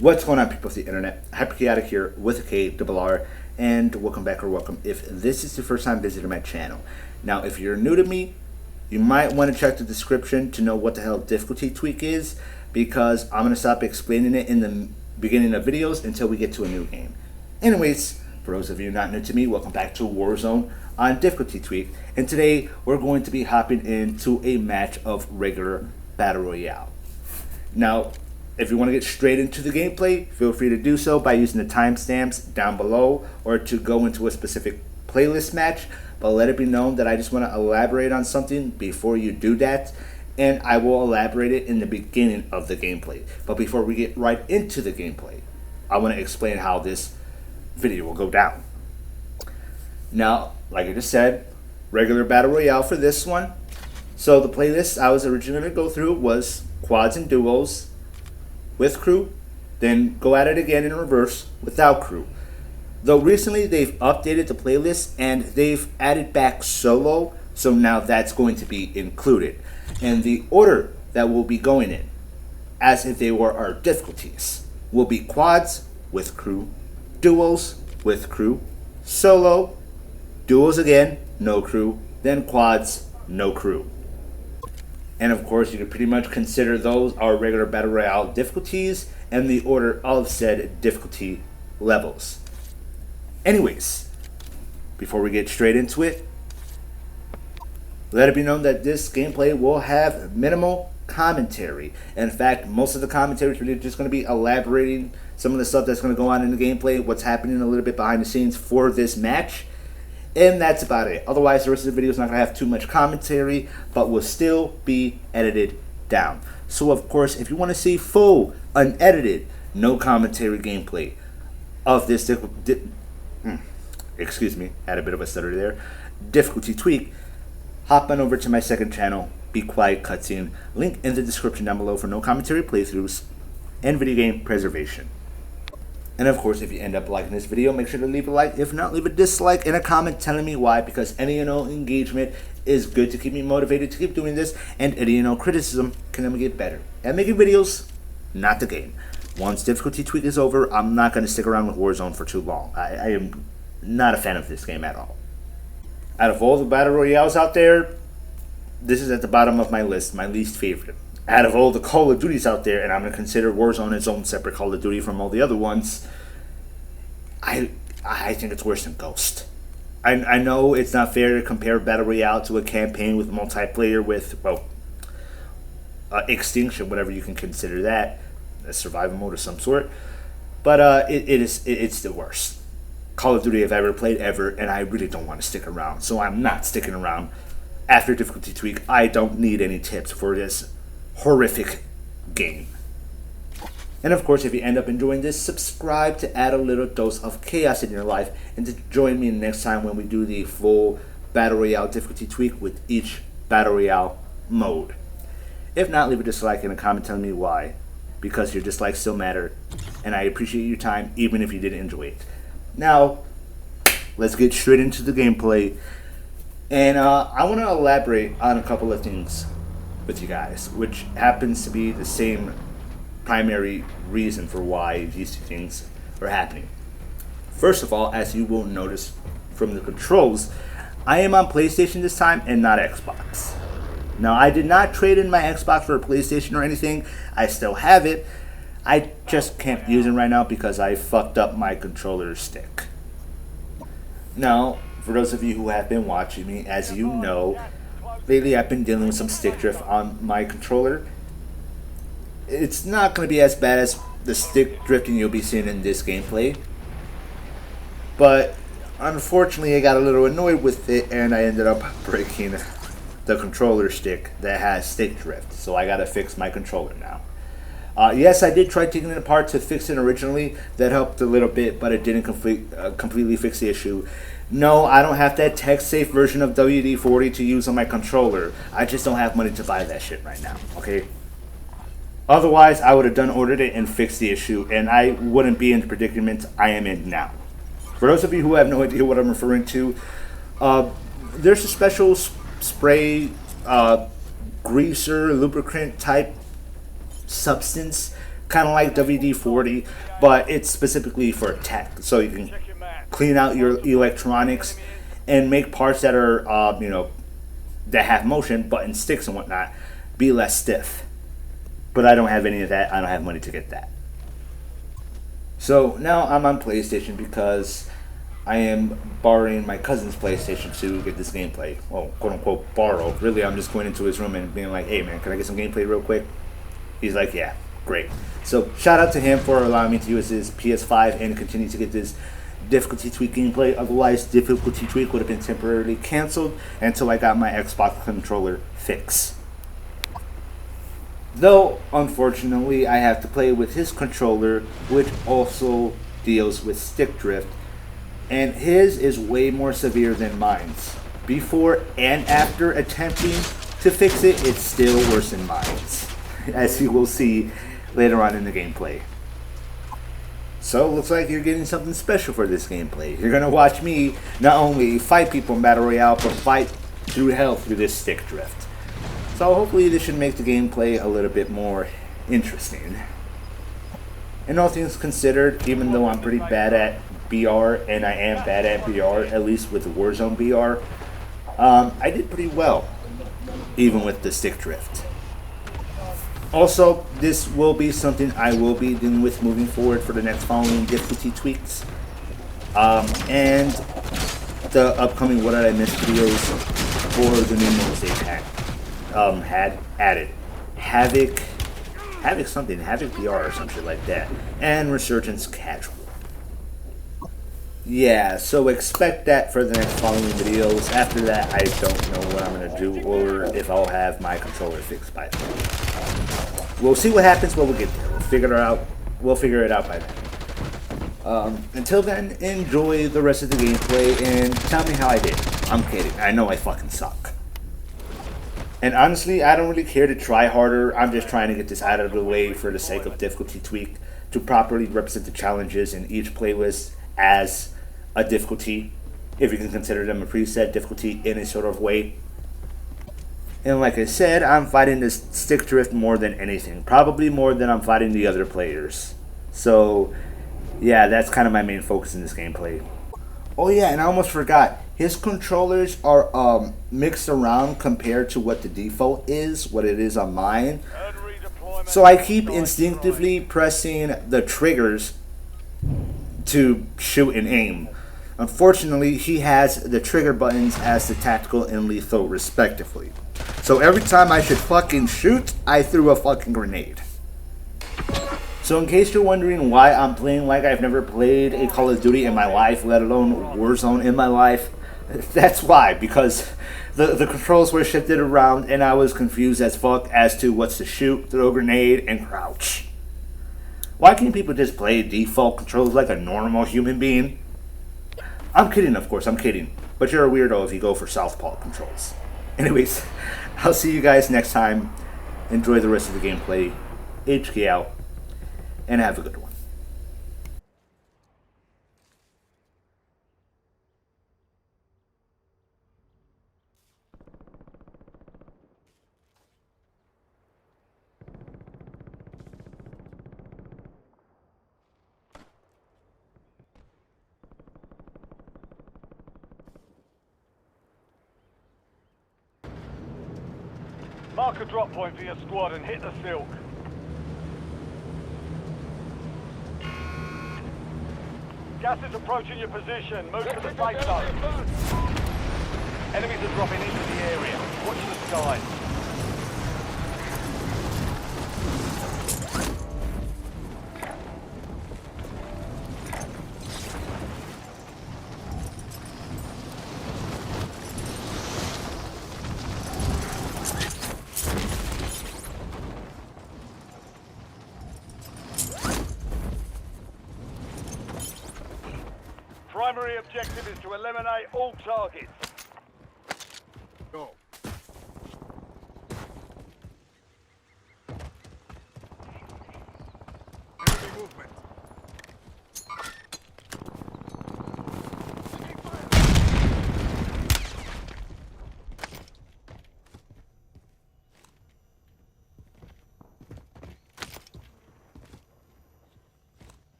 What's going on, people of the internet? Hyperchaotic here with a K double R, and welcome back or welcome if this is the first time visiting my channel. Now, if you're new to me, you might want to check the description to know what the hell difficulty tweak is, because I'm going to stop explaining it in the beginning of videos until we get to a new game. Anyways, for those of you not new to me, welcome back to Warzone on difficulty tweak, and today we're going to be hopping into a match of regular Battle Royale. Now, if you want to get straight into the gameplay, feel free to do so by using the timestamps down below or to go into a specific playlist match, but let it be known that I just want to elaborate on something before you do that, and I will elaborate it in the beginning of the gameplay. But before we get right into the gameplay, I want to explain how this video will go down. Now, like I just said, regular Battle Royale for this one. So the playlist I was originally going to go through was quads and duos with crew, then go at it again in reverse without crew. Though recently they've updated the playlist and they've added back solo, so now that's going to be included. And the order that we'll be going in, as if they were our difficulties, will be quads with crew, duos with crew, solo, duos again, no crew, then quads, no crew. And of course, you can pretty much consider those our regular Battle Royale difficulties and the order of said difficulty levels. Anyways, before we get straight into it, let it be known that this gameplay will have minimal commentary. In fact, most of the commentary is really just going to be elaborating some of the stuff that's going to go on in the gameplay, what's happening a little bit behind the scenes for this match. And that's about it. Otherwise, the rest of the video is not going to have too much commentary, but will still be edited down. So, of course, if you want to see full, unedited, no commentary gameplay of this, excuse me, had a bit of a stutter there, difficulty tweak, hop on over to my second channel, Be Quiet Cutscene, link in the description down below for no commentary playthroughs and video game preservation. And of course, if you end up liking this video, make sure to leave a like. If not, leave a dislike and a comment telling me why, because any and all engagement is good to keep me motivated to keep doing this, and any and all criticism can help me get better at making videos, not the game. Once difficulty tweak is over, I'm not going to stick around with Warzone for too long. I am not a fan of this game at all. Out of all the Battle Royales out there, this is at the bottom of my list, my least favorite. Out of all the Call of Duties out there, and I'm going to consider Warzone its own separate Call of Duty from all the other ones, I think it's worse than Ghost. I know it's not fair to compare Battle Royale to a campaign with multiplayer with, well, Extinction, whatever you can consider that, a survival mode of some sort, but it's the worst Call of Duty I've ever played ever, and I really don't want to stick around, so I'm not sticking around. After difficulty tweak, I don't need any tips for this horrific game. And of course, if you end up enjoying this, subscribe to add a little dose of chaos in your life, and to join me next time when we do the full Battle Royale difficulty tweak with each Battle Royale mode. If not, leave a dislike and a comment telling me why, because your dislikes still matter, and I appreciate your time even if you didn't enjoy it. Now, let's get straight into the gameplay, and I want to elaborate on a couple of things with you guys, which happens to be the same primary reason for why these two things are happening. First of all, as you will notice from the controls, I am on PlayStation this time and not Xbox. Now, I did not trade in my Xbox for a PlayStation or anything. I still have it. I just can't use it right now because I fucked up my controller stick. Now, for those of you who have been watching me, as you know, lately I've been dealing with some stick drift on my controller. It's not going to be as bad as the stick drifting you'll be seeing in this gameplay, but unfortunately I got a little annoyed with it and I ended up breaking the controller stick that has stick drift, so I got to fix my controller now. Yes, I did try taking it apart to fix it originally. That helped a little bit, but it didn't completely fix the issue. No, I don't have that tech-safe version of WD-40 to use on my controller. I just don't have money to buy that shit right now, okay? Otherwise, I would have ordered it and fixed the issue, and I wouldn't be in the predicament I am in now. For those of you who have no idea what I'm referring to, there's a special spray greaser, lubricant type substance kind of like WD-40, but it's specifically for tech, so you can clean out your electronics and make parts that are, that have motion, button sticks and whatnot, be less stiff. But I don't have any of that. I don't have money to get that. So now I'm on PlayStation because I am borrowing my cousin's PlayStation to get this gameplay. Well, quote unquote borrow. Really, I'm just going into his room and being like, hey man, can I get some gameplay real quick? He's like, yeah, great. So shout out to him for allowing me to use his PS5 and continue to get this difficulty tweak gameplay. Otherwise, difficulty tweak would have been temporarily canceled until I got my Xbox controller fixed. Though, unfortunately, I have to play with his controller, which also deals with stick drift, and his is way more severe than mine's. Before and after attempting to fix it, it's still worse than mine's, as you will see later on in the gameplay. So, looks like you're getting something special for this gameplay. You're gonna watch me not only fight people in Battle Royale, but fight through hell through this stick drift. So hopefully this should make the gameplay a little bit more interesting. And all things considered, even though I'm pretty bad at BR, and I am bad at BR, at least with Warzone BR, I did pretty well, even with the stick drift. Also, this will be something I will be dealing with moving forward for the next following difficulty tweaks. And the upcoming What Did I Miss videos for the new modes they've had added. Havoc PR or some shit like that. And Resurgence Casual. Yeah, so expect that for the next following videos. After that, I don't know what I'm going to do or if I'll have my controller fixed by then. We'll see what happens when we get there. We'll figure it out by then. Until then, enjoy the rest of the gameplay and tell me how I did. I'm kidding. I know I fucking suck. And honestly, I don't really care to try harder. I'm just trying to get this out of the way for the sake of difficulty tweak to properly represent the challenges in each playlist as a difficulty, if you can consider them a preset difficulty in a sort of way. And like I said, I'm fighting this stick drift more than anything. Probably more than I'm fighting the other players. So, yeah, that's kind of my main focus in this gameplay. Oh yeah, and I almost forgot. His controllers are mixed around compared to what the default is, what it is on mine. So I keep instinctively pressing the triggers to shoot and aim. Unfortunately, he has the trigger buttons as the tactical and lethal respectively. So every time I should fucking shoot, I threw a fucking grenade. So in case you're wondering why I'm playing like I've never played a Call of Duty in my life, let alone Warzone in my life, that's why, because the controls were shifted around and I was confused as fuck as to what's to shoot, throw a grenade, and crouch. Why can't people just play default controls like a normal human being? I'm kidding, of course, I'm kidding. But you're a weirdo if you go for southpaw controls. Anyways, I'll see you guys next time. Enjoy the rest of the gameplay. HK out. And have a good one. Mark a drop point for your squad and hit the silk. Gas is approaching your position. Move to the safe zone. Enemies are dropping into the area. Watch the skies. Primary objective is to eliminate all targets. Go. Enemy movement.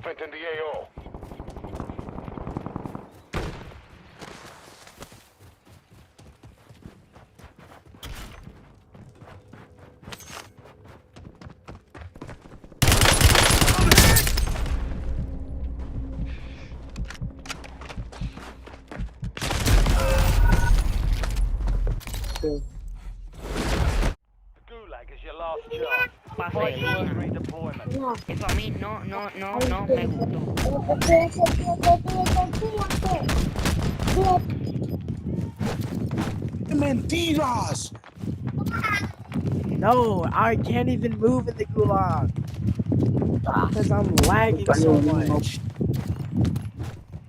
movement in the AO. Sí. Gulag is your last chance. Fight to earn Vaselina. redeployment. Eso a mí no me gustó. Mentiras! No, I can't even move in the gulag because I'm lagging so much.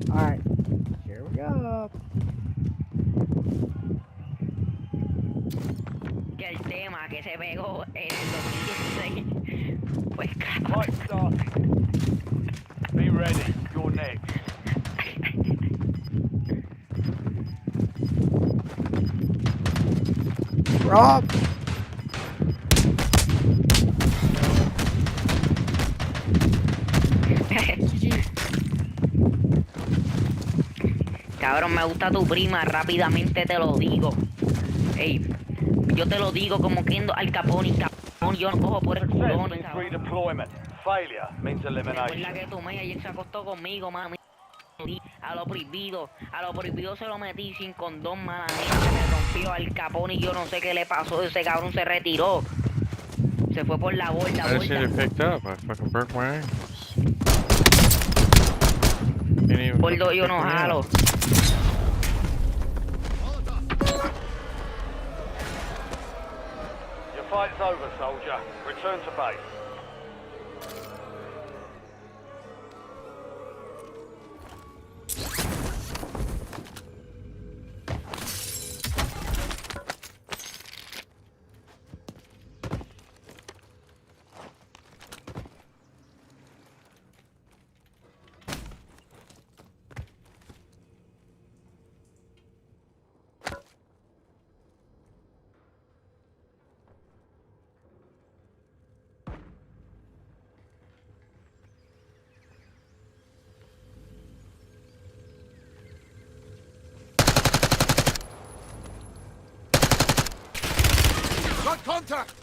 Alright, here we go. Que el tema que se pegó en el 2016 pues Fight started. Be ready. You're next. Rob! Cabrón, me gusta tu prima, rápidamente te lo digo. Ey, yo te lo digo como queriendo al Capone, cabrón, yo no cojo por el Success culón, means cabrón. redeployment. Failure means Recuerda elimination. que tu media ayer se acostó conmigo, mami. A lo prohibido se lo metí sin condón, mala mía, se me rompió al Capone y yo no sé qué le pasó, ese cabrón se retiró. Se fue por la borda, I just need it picked up. I fucking broke my ankles. Can't even Bordo fucking yo pick no me jalo. up. Your fight's over, soldier. Return to base. Got contact!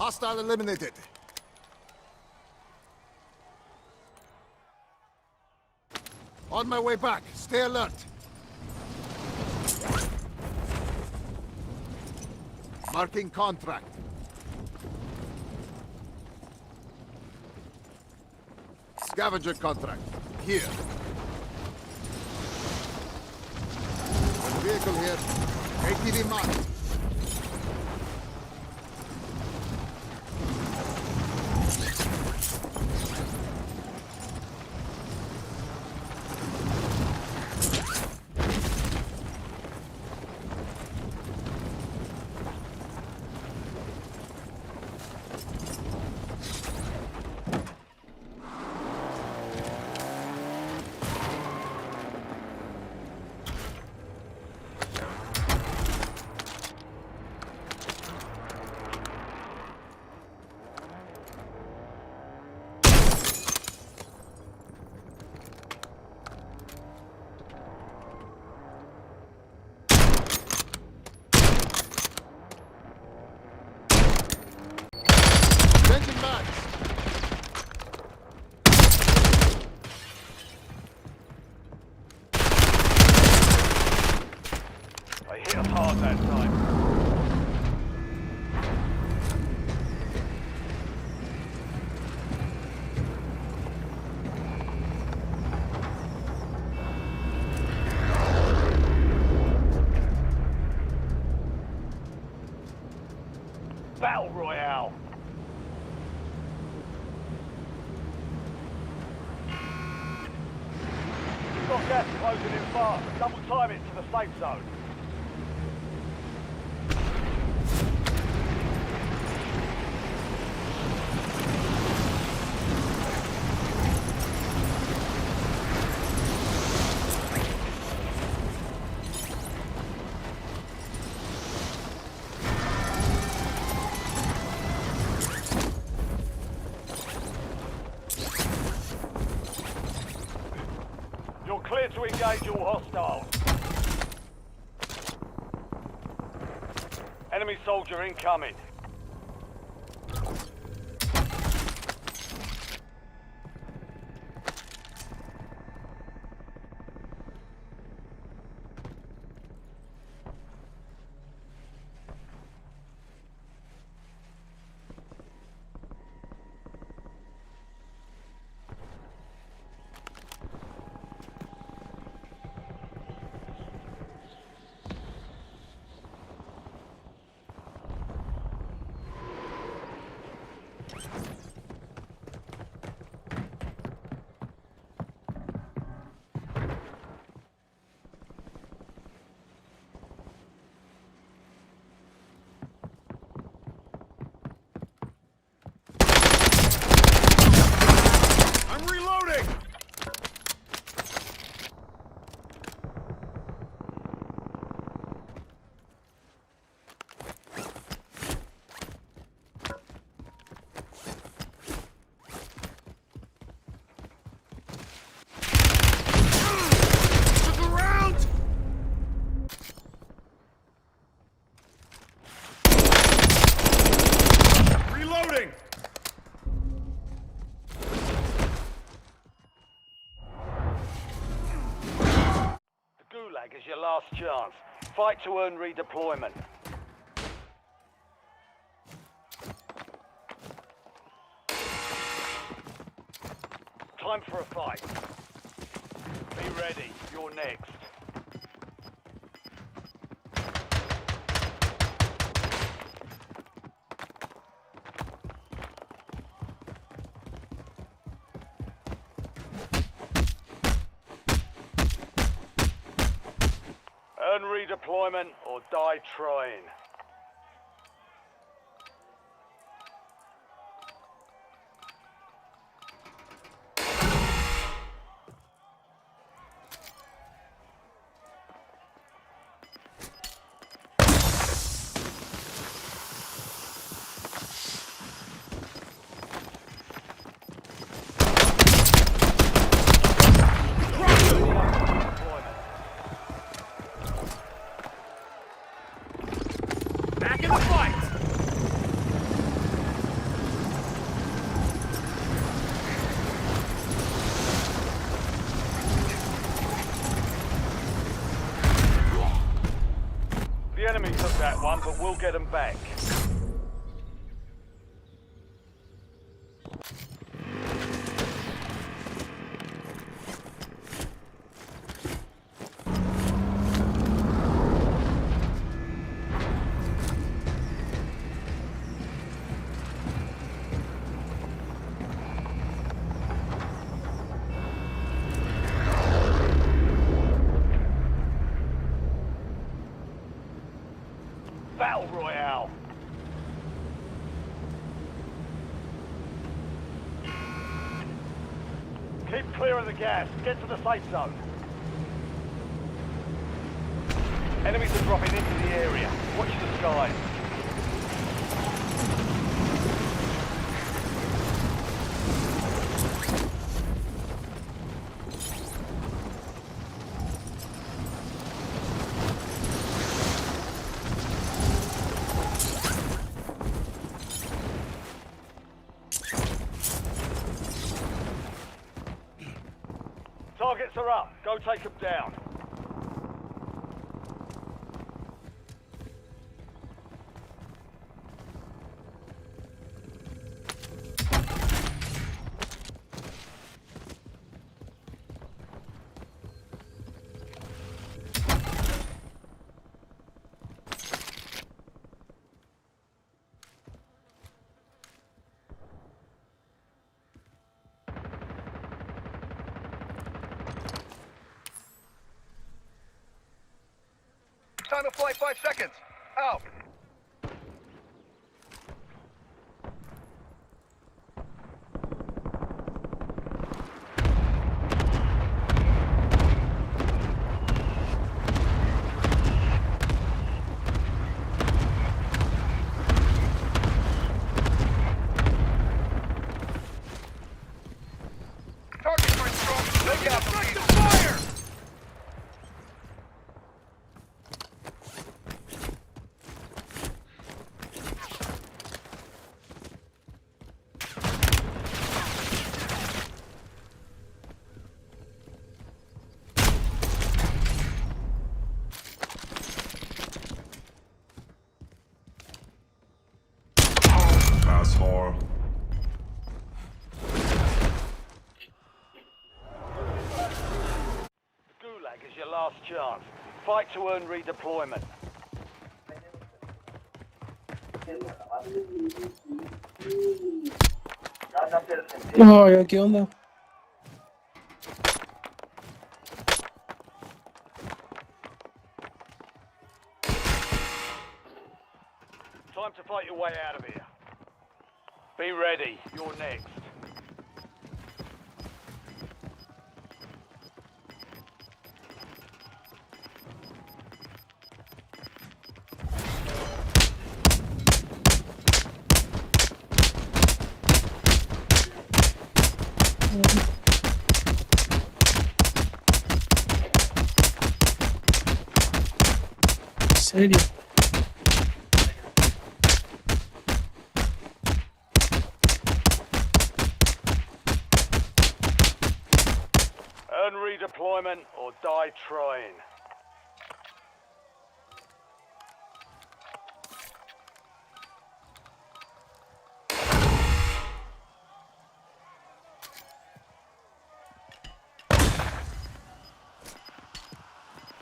Hostile eliminated. On my way back. Stay alert. Marking contract. Scavenger contract. Here. One vehicle here. ATV marked. closing in fast. Double time it to the safe zone. You're clear to engage all hostiles. Enemy soldier incoming. I'm reloading! Look around! Reloading! The Gulag is your last chance. Fight to earn redeployment. Time for a fight. Be ready. You're next. Earn redeployment or die trying. Back in the fight! The enemy took that one, but we'll get them back. Battle Royale. Keep clear of the gas. Get to the safe zone. Enemies are dropping into the area. Watch the skies. Targets are up. Go take them down. flight 5 seconds. Out. Target's pretty strong. Look out, please. Fire! Asshole. Gulag is your last chance. Fight to earn redeployment. No, ¿qué onda? Time to fight your way out of here. Be ready. You're next. ¿En serio? Earn redeployment or die trying.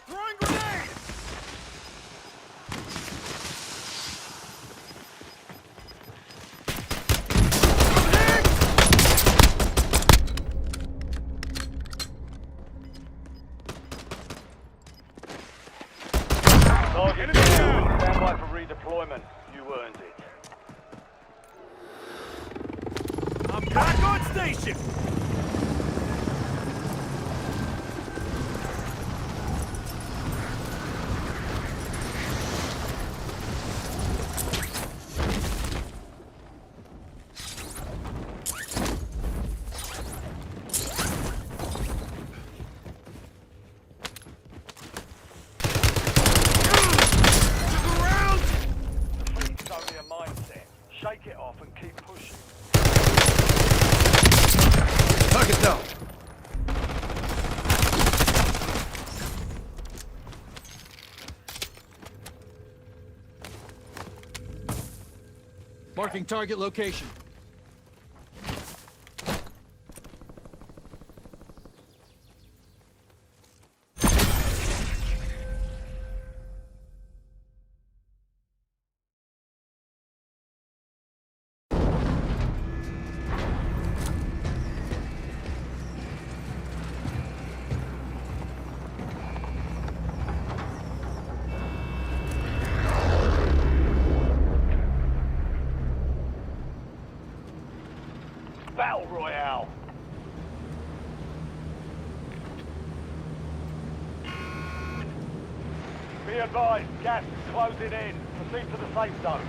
Throwing grenade! Target down. Stand by for redeployment. You earned it. I'm back on station! Defeat's only a mindset. Shake it off and keep pushing. Target down. Marking target location. Battle Royale. Be advised, gas is closing in. Proceed to the safe zone.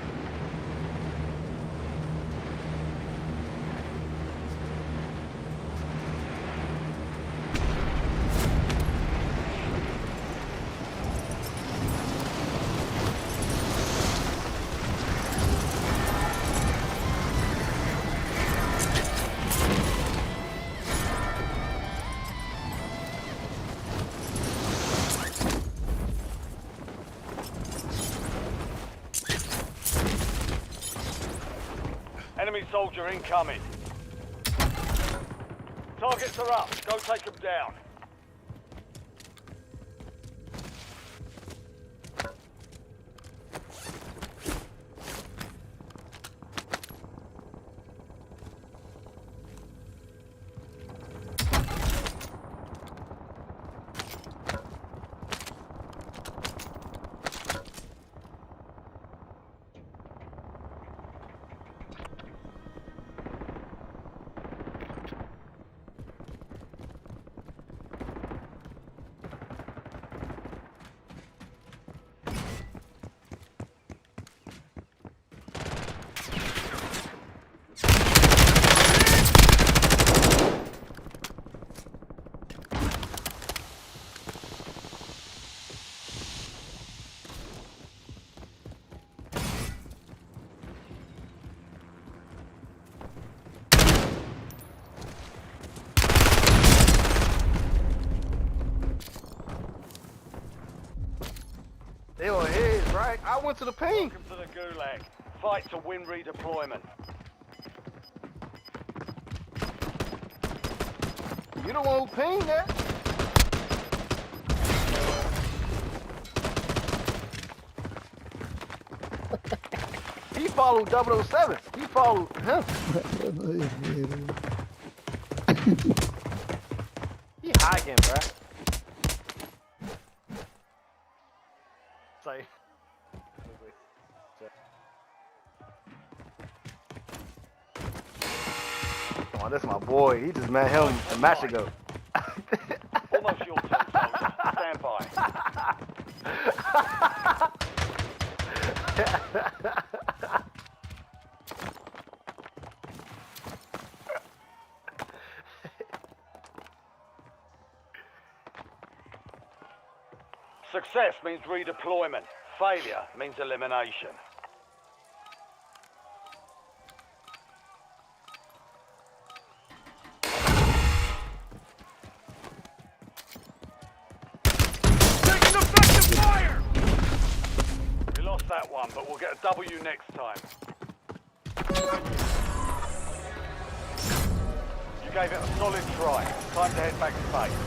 Enemy soldier incoming. Targets are up. Go take them down. went to the pain. Welcome to the Gulag. Fight to win redeployment. You don't want to pain that. He followed 007. He followed him. He hiking, bruh. Say. Come on, this is my boy. He just met him a match ago. Almost your turn, soldier. Stand by. Success means redeployment. Failure means elimination. Taking effective fire! We lost that one, but we'll get a W next time. You gave it a solid try. Time to head back to base.